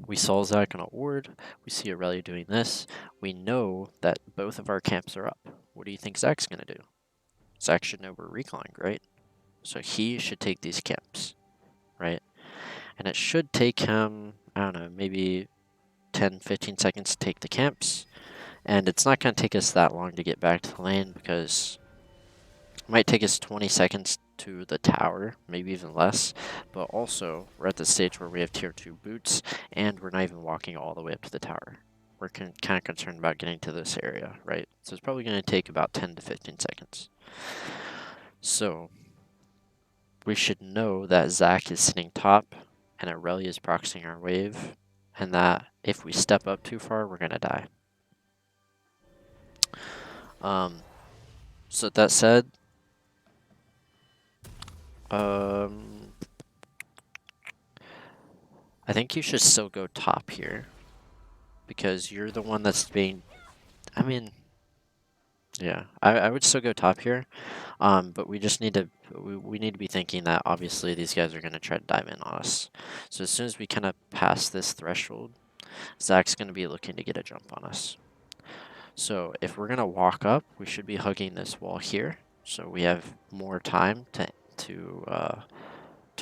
S1: we saw Zach on a ward. We see Aurelia doing this. We know that both of our camps are up. What do you think Zach's going to do? Zach should know we're recalling, right? So he should take these camps, right? And it should take him, I don't know, maybe 10, 15 seconds to take the camps. And it's not going to take us that long to get back to the lane because it might take us 20 seconds to the tower, maybe even less. But also, we're at the stage where we have tier 2 boots and we're not even walking all the way up to the tower. We're kind of concerned about getting to this area, right? So it's probably going to take about 10 to 15 seconds. So we should know that Zach is sitting top and Aurelia is proxying our wave, and that if we step up too far, we're going to die. So that said, I think you should still go top here because you're the one that's being, I mean, yeah, I would still go top here. But we just need to we need to be thinking that obviously these guys are going to try to dive in on us. So as soon as we kind of pass this threshold, Zach's going to be looking to get a jump on us. So if we're gonna walk up, we should be hugging this wall here, so we have more time to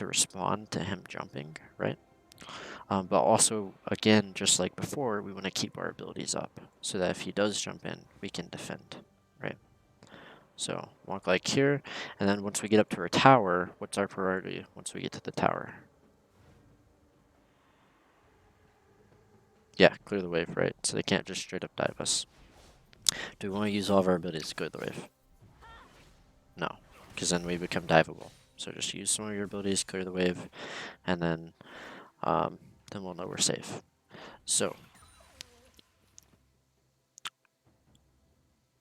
S1: respond to him jumping, right? But also, again, just like before, we want to keep our abilities up so that if he does jump in, we can defend, right? So walk like here, and then once we get up to our tower, what's our priority once we get to the tower? Yeah, clear the wave, right? So they can't just straight up dive us. Do we want to use all of our abilities to clear the wave? No, because then we become diveable. So just use some of your abilities, clear the wave, and then we'll know we're safe. So,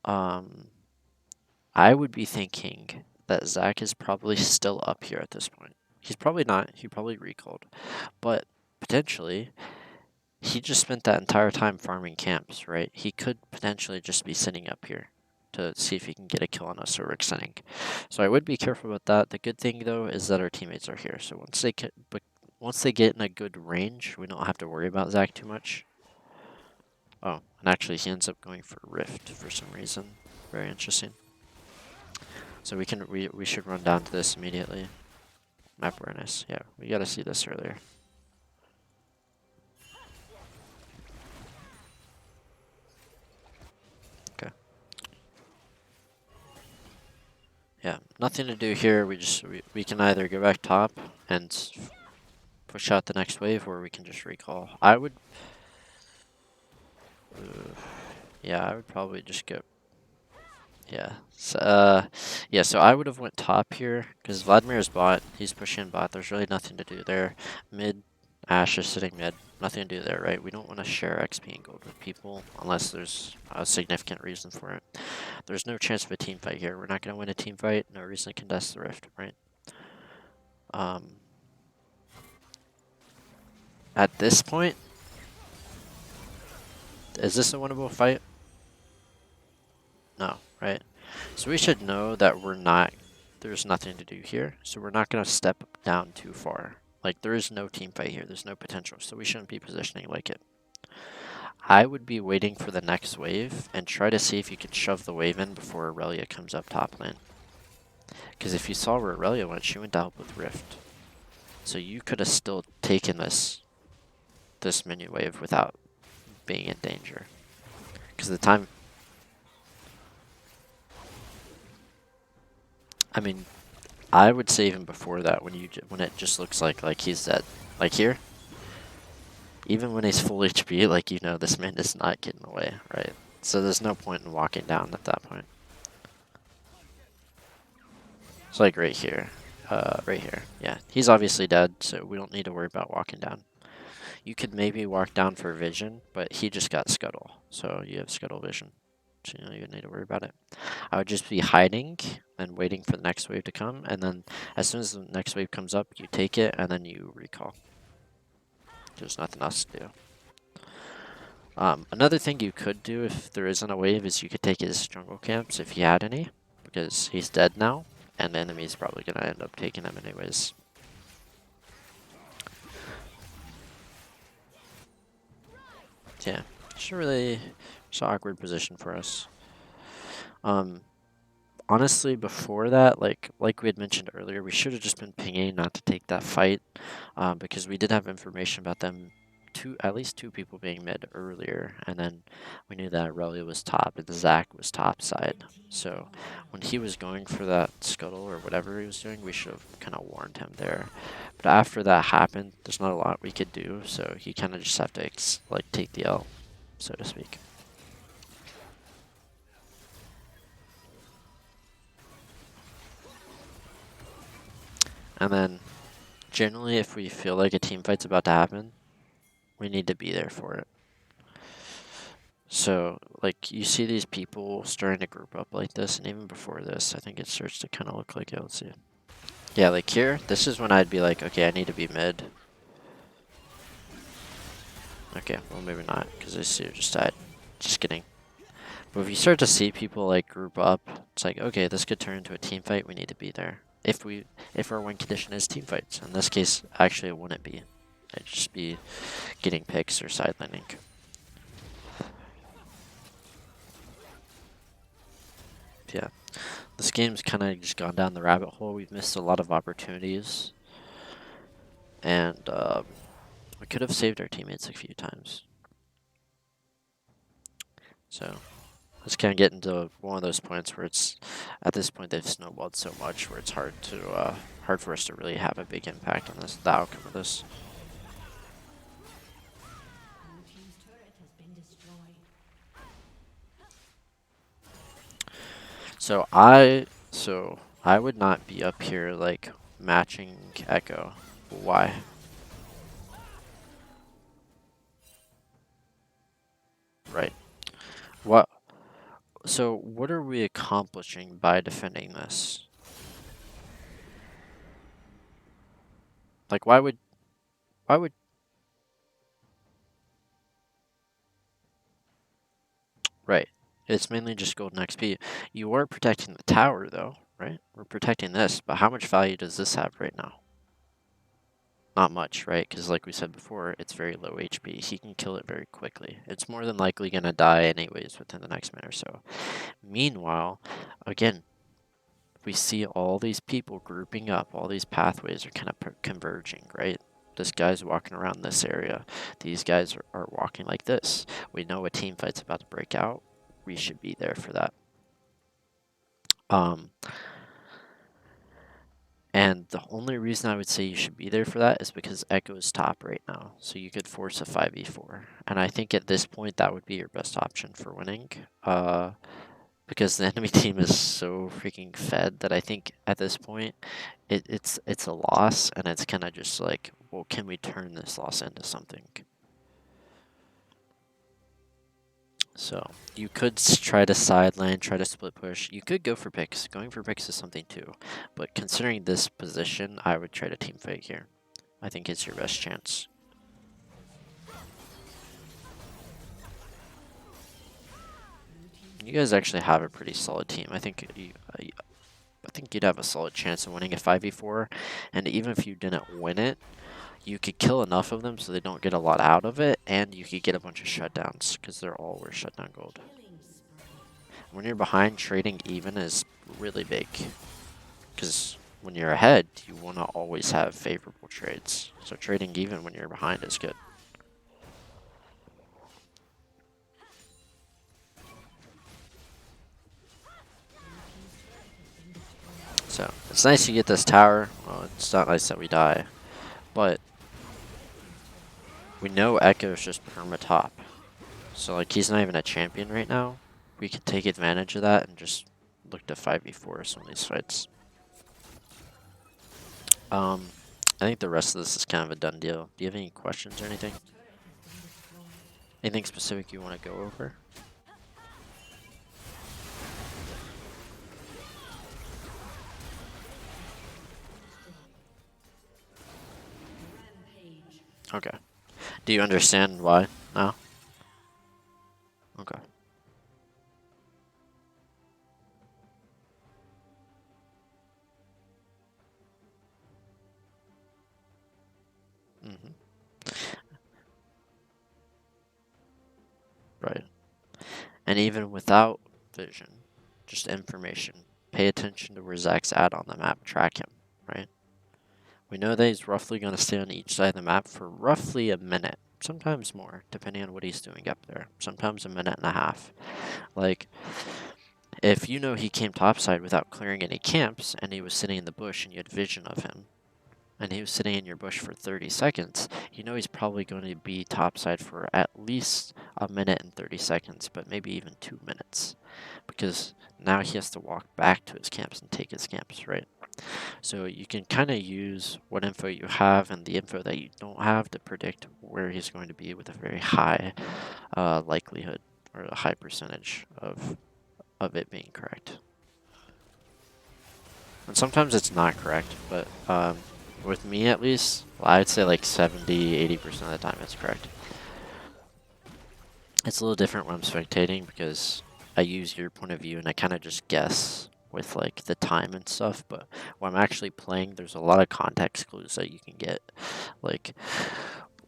S1: I would be thinking that Zach is probably still up here at this point. He's probably not. He probably recalled, but potentially he just spent that entire time farming camps, right? He could potentially just be sitting up here to see if he can get a kill on us or we're extending. So I would be careful with that. The good thing though is that our teammates are here. So once they get in a good range, we don't have to worry about Zach too much. Oh, and actually he ends up going for Rift for some reason. Very interesting. So we should run down to this immediately. Map awareness. Yeah, we gotta see this earlier. Okay. Yeah, nothing to do here. We can either go back top and push out the next wave, or we can just recall. I would. Yeah, I would probably just go. Yeah. So I would have went top here because Vladimir's bot. He's pushing bot. There's really nothing to do there. Mid, Ashe is sitting mid. Nothing to do there, right? We don't want to share XP and gold with people unless there's a significant reason for it. There's no chance of a team fight here. We're not going to win a team fight. No reason to contest the rift, right? At this point, is this a winnable fight? No, right? So we should know that there's nothing to do here. So we're not going to step down too far. Like, there is no team fight here. There's no potential. So we shouldn't be positioning like it. I would be waiting for the next wave and try to see if you can shove the wave in before Aurelia comes up top lane. Because if you saw where Aurelia went, she went to help with Rift. So you could have still taken this minion wave without being in danger. Because the time... I mean, I would say even before that, when it just looks like he's dead. Like here, even when he's full HP, like, you know, this man is not getting away, right? So there's no point in walking down at that point. It's like right here. Right here. Yeah, he's obviously dead, so we don't need to worry about walking down. You could maybe walk down for vision, but he just got scuttle, so you have scuttle vision. So you don't even need to worry about it. I would just be hiding and waiting for the next wave to come, and then as soon as the next wave comes up, you take it, and then you recall. There's nothing else to do. Another thing you could do if there isn't a wave is you could take his jungle camps if he had any, because he's dead now, and the enemy's probably going to end up taking him anyways. Yeah, it's an awkward position for us. Honestly, before that, like we had mentioned earlier, we should have just been pinging not to take that fight, because we did have information about them, at least two people being mid earlier, and then we knew that Aurelia was top and Zach was top side. So when he was going for that scuttle or whatever he was doing, we should have kind of warned him there. But after that happened, there's not a lot we could do, so you kind of just have to like take the L, so to speak. And then, generally, if we feel like a team fight's about to happen, we need to be there for it. So, like, you see these people starting to group up like this, and even before this, I think it starts to kind of look like it. Let's see. Yeah, like here, this is when I'd be like, okay, I need to be mid. Okay, well, maybe not, because I see it just died. Just kidding. But if you start to see people, like, group up, it's like, okay, this could turn into a team fight, we need to be there. If our win condition is team fights. In this case, actually, it wouldn't be. I'd just be getting picks or sidelining. Yeah, this game's kind of just gone down the rabbit hole. We've missed a lot of opportunities, and we could have saved our teammates a few times. So let's kind of get into one of those points where it's at this point they've snowballed so much where it's hard for us to really have a big impact on the outcome of this. So I would not be up here like matching Echo. Why? Right. What? So what are we accomplishing by defending this? Like why would right. It's mainly just golden XP. You are protecting the tower though, right? We're protecting this, but how much value does this have right now? Not much, right? Because like we said before, it's very low HP. He can kill it very quickly. It's more than likely going to die anyways within the next minute or so. Meanwhile, again, we see all these people grouping up. All these pathways are kind of converging, right? This guy's walking around this area. These guys are walking like this. We know a team fight's about to break out. We should be there for that. Um, And the only reason I would say you should be there for that is because Echo is top right now. So you could force a 5v4. And I think at this point that would be your best option for winning. Because the enemy team is so freaking fed that I think at this point it's a loss and it's kind of just like, well, can we turn this loss into something? So you could try to side lane, try to split push. You could go for picks. Going for picks is something too. But considering this position, I would try to team fight here. I think it's your best chance. You guys actually have a pretty solid team. I think I think you'd have a solid chance of winning a 5v4, and even if you didn't win it, you could kill enough of them so they don't get a lot out of it, and you could get a bunch of shutdowns because they're all worth shutdown gold. When you're behind, trading even is really big because when you're ahead, you want to always have favorable trades. So trading even when you're behind is good. So it's nice you get this tower. Well, it's not nice that we die, but we know Echo's just perma top. So like he's not even a champion right now. We can take advantage of that and just look to 5v4 some of these fights. I think the rest of this is kind of a done deal. Do you have any questions or anything? Anything specific you want to go over? Okay. Do you understand why now? Okay. hmm Right. And even without vision, just information, pay attention to where Zach's at on the map, track him, right? We know that he's roughly going to stay on each side of the map for roughly a minute, sometimes more, depending on what he's doing up there. Sometimes a minute and a half. Like, if you know he came topside without clearing any camps, and he was sitting in the bush and you had vision of him, and he was sitting in your bush for 30 seconds, you know he's probably going to be topside for at least a minute and 30 seconds, but maybe even 2 minutes. Because now he has to walk back to his camps and take his camps, right? So you can kind of use what info you have and the info that you don't have to predict where he's going to be with a very high likelihood or a high percentage of it being correct. And sometimes it's not correct, but with me at least, I'd say like 70–80% of the time it's correct. It's a little different when I'm spectating because I use your point of view and I kind of just guess with like the time and stuff, but when I'm actually playing, there's a lot of context clues that you can get, like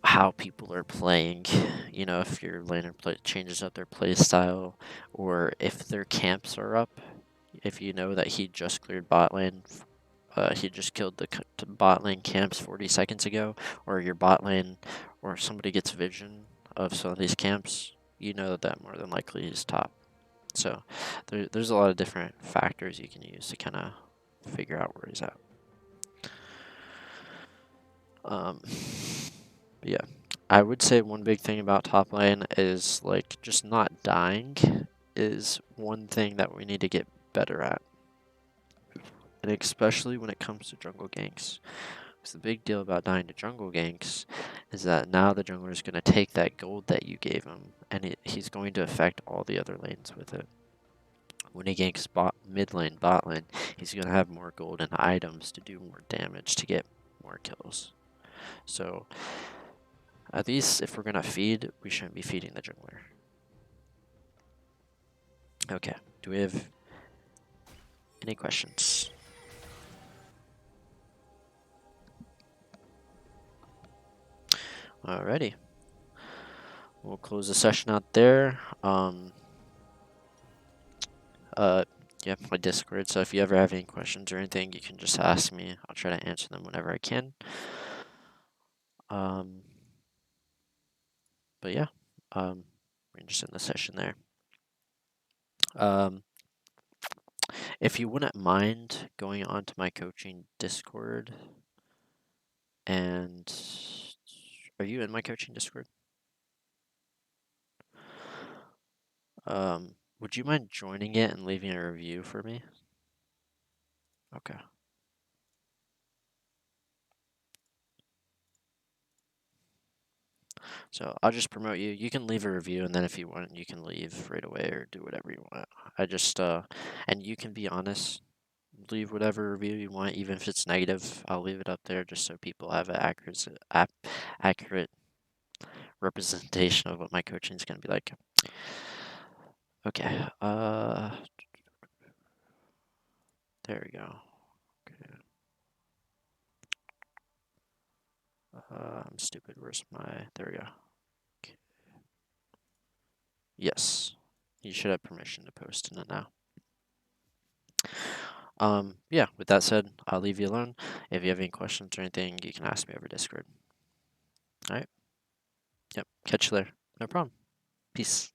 S1: how people are playing, you know, if your laner changes up their play style, or if their camps are up, if you know that he just cleared bot lane, he just killed the bot lane camps 40 seconds ago, or your bot lane, or somebody gets vision of some of these camps, you know that more than likely he's top. So there's a lot of different factors you can use to kind of figure out where he's at. Yeah, I would say one big thing about top lane is like just not dying is one thing that we need to get better at. And especially when it comes to jungle ganks. Because the big deal about dying to jungle ganks is that now the jungler is going to take that gold that you gave him and he's going to affect all the other lanes with it. When he ganks mid lane, bot lane, he's going to have more gold and items to do more damage to get more kills. So at least if we're going to feed, we shouldn't be feeding the jungler. Okay, do we have any questions? Alrighty. We'll close the session out there. Yeah, my Discord. So if you ever have any questions or anything, you can just ask me. I'll try to answer them whenever I can. But yeah, we're just in the session there. If you wouldn't mind going onto my coaching Discord, and are you in my coaching Discord? Would you mind joining it and leaving a review for me? Okay. So I'll just promote you. You can leave a review, and then if you want, you can leave right away or do whatever you want. I just and you can be honest. Leave whatever review you want, even if it's negative. I'll leave it up there just so people have an accurate representation of what my coaching is going to be like. Okay. There we go. Okay. I'm stupid. Where's my? There we go. Okay. Yes. You should have permission to post in it now. Yeah, with that said, I'll leave you alone. If you have any questions or anything, you can ask me over Discord. All right. Yep. Catch you later. No problem. Peace.